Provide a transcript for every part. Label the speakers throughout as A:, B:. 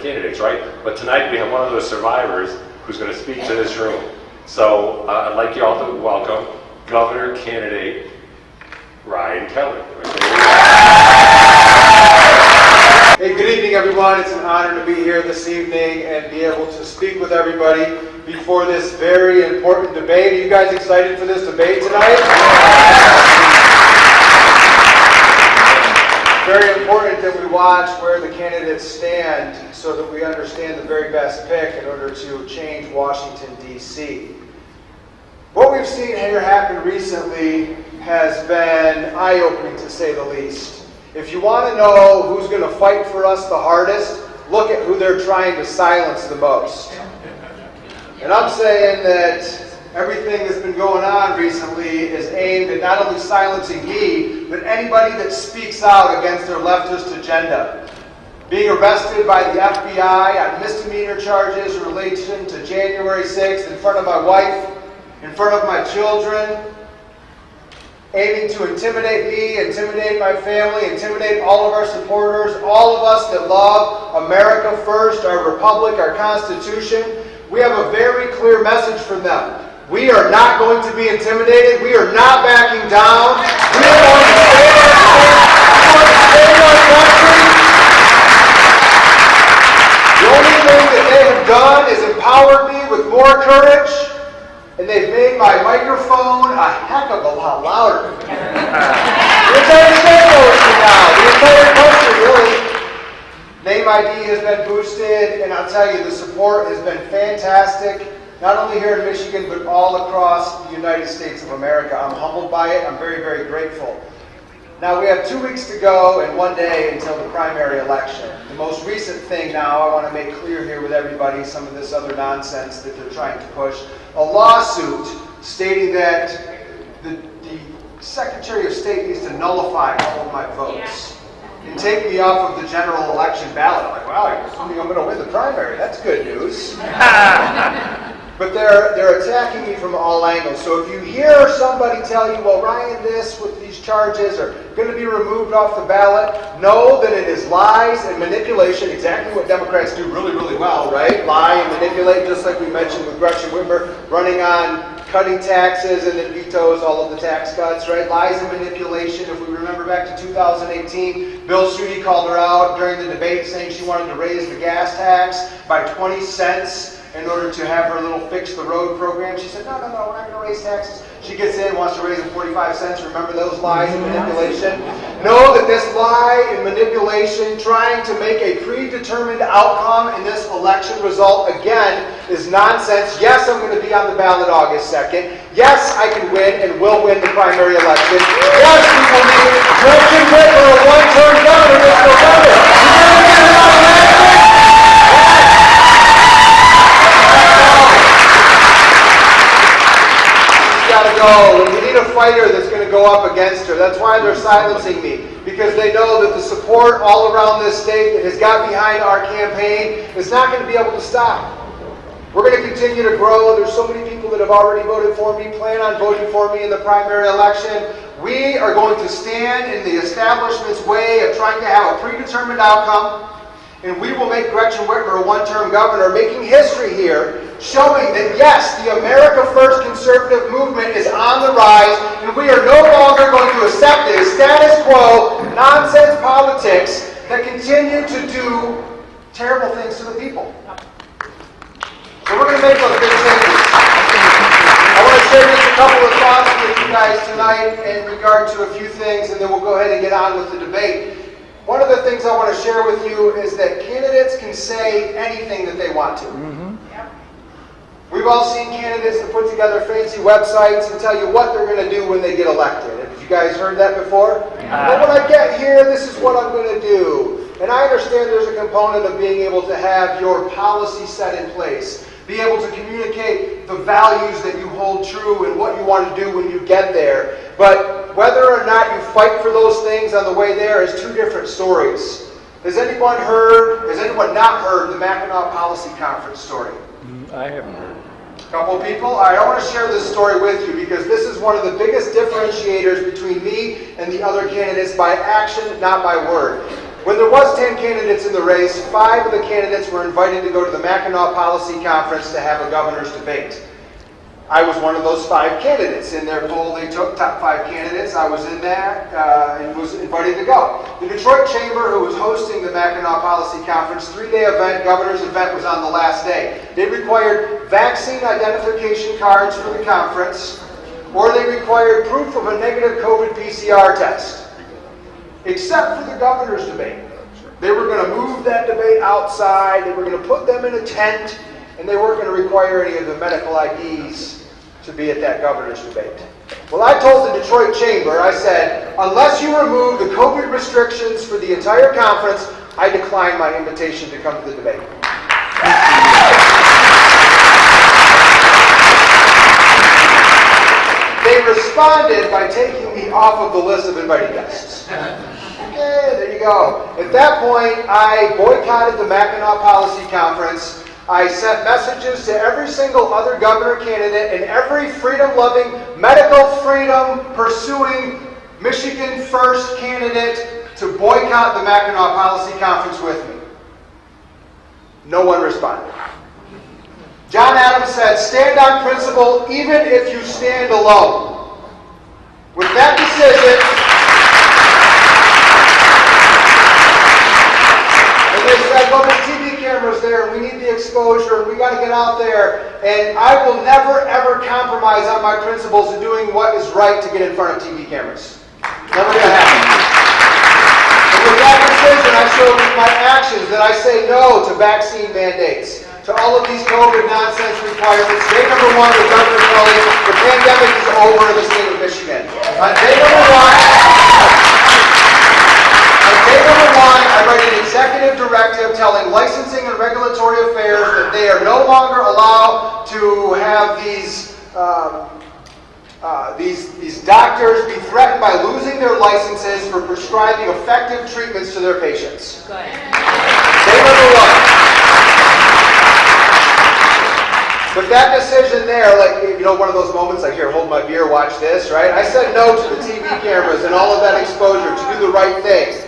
A: candidates, right? But tonight we have one of those survivors who's going to speak to this room. So I'd like you all to welcome Governor candidate Ryan Kelly.
B: Hey, good evening, everyone. It's an honor to be here this evening and be able to speak with everybody before this very important debate. Are you guys excited for this debate tonight? Very important that we watch where the candidates stand so that we understand the very best pick in order to change Washington, D.C. What we've seen here happen recently has been eye-opening, to say the least. If you want to know who's going to fight for us the hardest, look at who they're trying to silence the most. And I'm saying that everything that's been going on recently is aimed at not only silencing me, but anybody that speaks out against their leftist agenda. Being arrested by the FBI on misdemeanor charges in relation to January 6th in front of my wife, in front of my children, aiming to intimidate me, intimidate my family, intimidate all of our supporters, all of us that love America first, our republic, our Constitution. We have a very clear message from them. We are not going to be intimidated. We are not backing down. We are going to save our country. The only thing that they have done is empowered me with more courage. And they've made my microphone a heck of a lot louder. The entire state knows me now. The entire country, really. Name ID has been boosted, and I'll tell you, the support has been fantastic, not only here in Michigan, but all across the United States of America. I'm humbled by it. I'm very, very grateful. Now, we have 2 weeks to go and 1 day until the primary election. The most recent thing now, I want to make clear here with everybody some of this other nonsense that they're trying to push. A lawsuit stating that the Secretary of State needs to nullify all of my votes and take me off of the general election ballot. I'm like, wow, you're assuming I'm going to win the primary. That's good news. But they're attacking me from all angles. So if you hear somebody tell you, well, Ryan, this with these charges are going to be removed off the ballot, know that it is lies and manipulation, exactly what Democrats do really, really well, right? Lie and manipulate, just like we mentioned with Gretchen Whitmer running on cutting taxes and then vetoes all of the tax cuts, right? Lies and manipulation. If we remember back to 2018, Bill Schuette called her out during the debate saying she wanted to raise the gas tax by 20 cents in order to have her little Fix the Road program. She said, no, we're not going to raise taxes. She gets in, wants to raise them 45 cents. Remember those lies and manipulation? Know that this lie and manipulation, trying to make a predetermined outcome in this election result, again, is nonsense. Yes, I'm going to be on the ballot August 2nd. Yes, I can win and will win the primary election. Yes, we will need Gretchen Whitmer, a one-term governor this November. Go. And we need a fighter that's going to go up against her. That's why they're silencing me, because they know that the support all around this state that has got behind our campaign is not going to be able to stop. We're going to continue to grow. There's so many people that have already voted for me, plan on voting for me in the primary election. We are going to stand in the establishment's way of trying to have a predetermined outcome, and we will make Gretchen Whitmer a one-term governor, making history here, showing that yes, the America First conservative movement is on the rise, and we are no longer going to accept a status quo, nonsense politics that continue to do terrible things to the people. So we're going to make those big changes. I want to share just a couple of thoughts with you guys tonight in regard to a few things, and then we'll go ahead and get on with the debate. One of the things I want to share with you is that candidates can say anything that they want to. We've all seen candidates that put together fancy websites and tell you what they're going to do when they get elected. Have you guys heard that before? Well, when I get here, this is what I'm going to do. And I understand there's a component of being able to have your policy set in place, be able to communicate the values that you hold true and what you want to do when you get there. But whether or not you fight for those things on the way there is two different stories. Has anyone not heard the Mackinac Policy Conference story?
C: I haven't heard.
B: A couple of people? All right, I want to share this story with you because this is one of the biggest differentiators between me and the other candidates by action, not by word. When there was 10 candidates in the race, 5 of the candidates were invited to go to the Mackinac Policy Conference to have a governor's debate. I was one of those 5 candidates. In their poll, they took top 5 candidates. I was in that and was invited to go. The Detroit Chamber, who was hosting the Mackinac Policy Conference, 3-day event, governor's event, was on the last day. They required vaccine identification cards for the conference, or they required proof of a negative COVID PCR test. Except for the governor's debate. They were going to move that debate outside. They were going to put them in a tent, and they weren't going to require any of the medical IDs to be at that governor's debate. Well, I told the Detroit Chamber, I said, unless you remove the COVID restrictions for the entire conference, I decline my invitation to come to the debate. They responded by taking me off of the list of invited guests. Okay, there you go. At that point, I boycotted the Mackinac Policy Conference. I sent messages to every single other governor candidate and every freedom-loving, medical freedom-pursuing Michigan First candidate to boycott the Mackinac Policy Conference with me. No one responded. John Adams said, stand on principle even if you stand alone. With that decision, they said, well, the TV camera's there, and we need the exposure, and we got to get out there, and I will never, ever compromise on my principles of doing what is right to get in front of TV cameras. Never going to happen. And with that decision, I showed with my actions that I say no to vaccine mandates, to all of these COVID nonsense requirements. Day number 1 with Governor Kelly, the pandemic is over in the state of Michigan. On day number 1, I write an executive directive telling licensing and regulatory affairs that they are no longer allowed to have these doctors be threatened by losing their licenses for prescribing effective treatments to their patients. Good. Day number 1. But that decision there, like, you know, one of those moments like, here, hold my beer, watch this, right? I said no to the TV cameras and all of that exposure to do the right thing.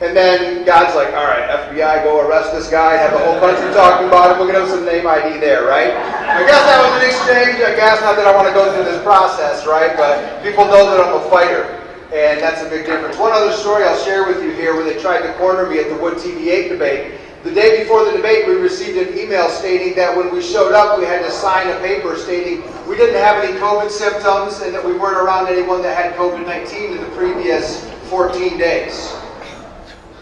B: And then God's like, all right, FBI, go arrest this guy, have the whole country talking about him, we're going to have some name ID there, right? I guess that was an exchange, I guess, not that I want to go through this process, right? But people know that I'm a fighter, and that's a big difference. One other story I'll share with you here, where they tried to corner me at the Wood TV8 debate. The day before the debate, we received an email stating that when we showed up, we had to sign a paper stating we didn't have any COVID symptoms and that we weren't around anyone that had COVID-19 in the previous 14 days.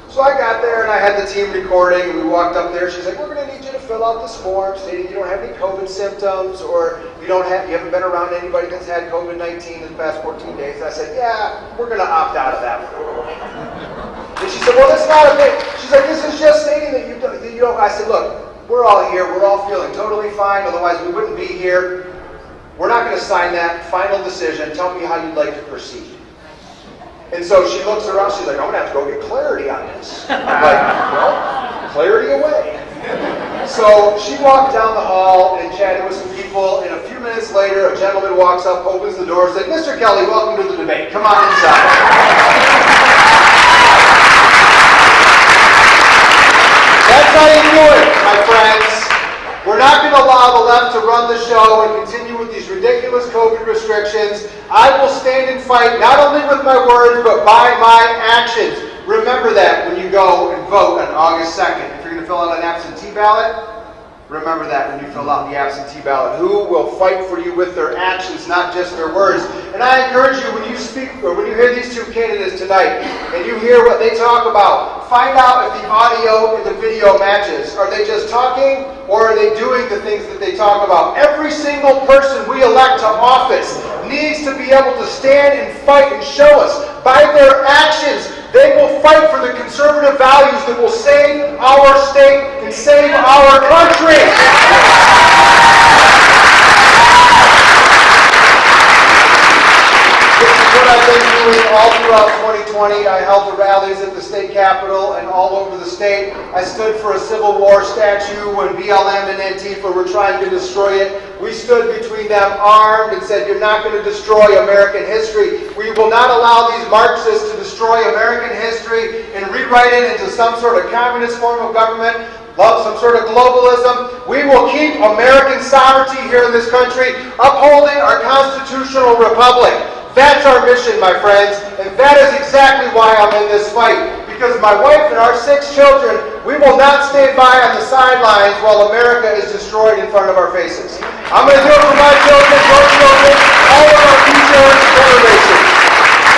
B: So I got there and I had the team recording, and we walked up there. She's like, we're going to need you to fill out this form stating you don't have any COVID symptoms, or you haven't been around anybody that's had COVID-19 in the past 14 days. And I said, yeah, we're going to opt out of that one. And she said, well, that's not a big. She's like, this is just stating that you don't. I said, look, we're all here. We're all feeling totally fine. Otherwise, we wouldn't be here. We're not going to sign that. Final decision. Tell me how you'd like to proceed. And so she looks around, she's like, I'm going to have to go get clarity on this. I'm like, well, clarity away. So she walked down the hall and chatted with some people, and a few minutes later, a gentleman walks up, opens the door, and said, Mr. Kelly, welcome to the debate. Come on inside. That's how you do it, my friends. We're not going to allow the left to run the show and continue with these ridiculous COVID restrictions. I will stand and fight, not only with my words, but by my actions. Remember that when you go and vote on August 2nd. If you're going to fill out an absentee ballot, remember that when you fill out the absentee ballot. Who will fight for you with their actions, not just their words? And I encourage you, when you speak, or when you hear these two candidates tonight, and you hear what they talk about, find out if the audio and the video matches. Are they just talking, or are they doing the things that they talk about? Every single person we elect to office needs to be able to stand and fight and show us by their actions. They will fight for the conservative values that will save our state and save our country. This is what I've been doing all throughout 2020. I held the rallies at the state capitol and all over the state. I stood stood for a Civil War statue when BLM and Antifa were trying to destroy it. We stood between them armed and said, you're not going to destroy American history. We will not allow these Marxists to destroy American history and rewrite it into some sort of communist form of government, some sort of globalism. We will keep American sovereignty here in this country, upholding our constitutional republic. That's our mission, my friends, and that is exactly why I'm in this fight. Because my wife and our 6 children, we will not stand by on the sidelines while America is destroyed in front of our faces. I'm going to do it for my children, your children, all of our future generations.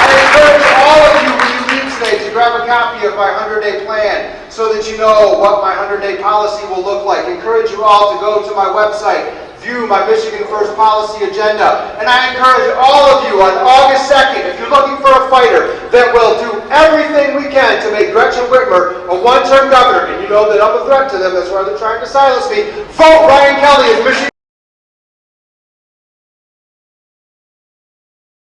B: I encourage all of you when you leave today to grab a copy of my 100-day plan so that you know what my 100-day policy will look like. I encourage you all to go to my website, view my Michigan First policy agenda. And I encourage all of you on August 2nd, if you're looking for a fighter that will do everything we can to make Gretchen Whitmer a one-term governor, and you know that I'm a threat to them, that's why they're trying to silence me, vote Ryan Kelly as Michigan